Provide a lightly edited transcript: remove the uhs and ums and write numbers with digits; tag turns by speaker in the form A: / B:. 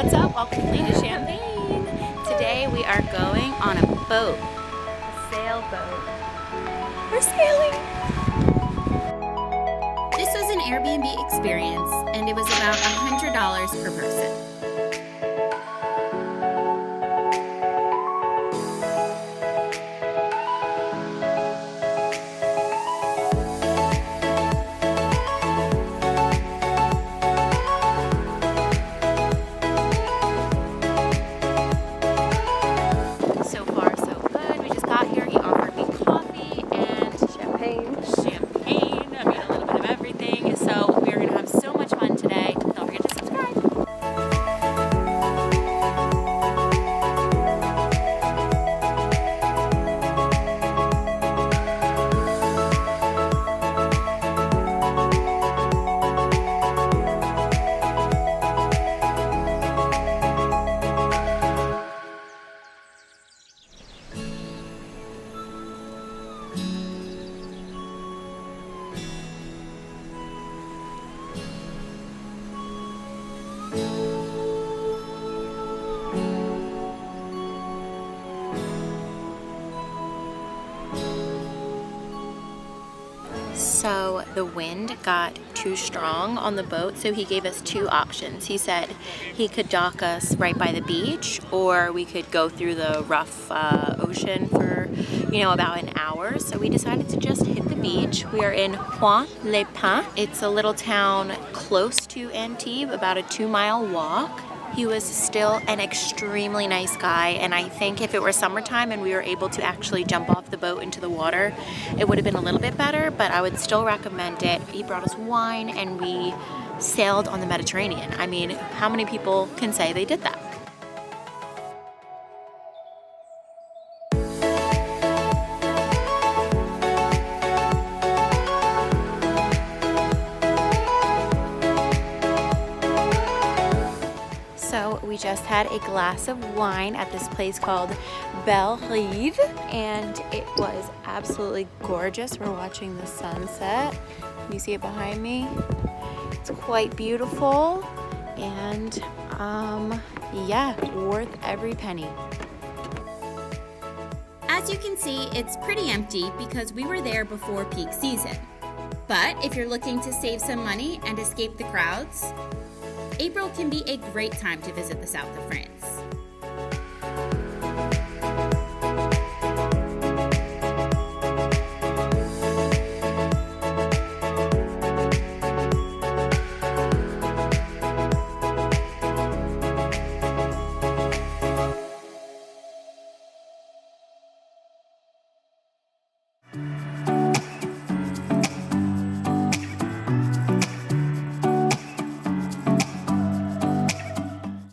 A: what's up? Welcome to Lady Champagne. Today we are going on a boat. A sailboat. We're sailing. This was an Airbnb experience and it was about $100 per person. So the wind got too strong on the boat, so he gave us two options. He said he could dock us right by the beach, or we could go through the rough ocean for, about an hour. So we decided to just hit the beach. We are in Juan-les-Pins. It's a little town close to Antibes, about a 2-mile walk. He was still an extremely nice guy, and I think if it were summertime and we were able to actually jump off the boat into the water, it would have been a little bit better, but I would still recommend it. He brought us wine and we sailed on the Mediterranean. I mean, how many people can say they did that? So we just had a glass of wine at this place called Belle Rive, and it was absolutely gorgeous. We're watching the sunset. You see it behind me? It's quite beautiful, and yeah, worth every penny. As you can see, it's pretty empty because we were there before peak season. But if you're looking to save some money and escape the crowds, April can be a great time to visit the south of France.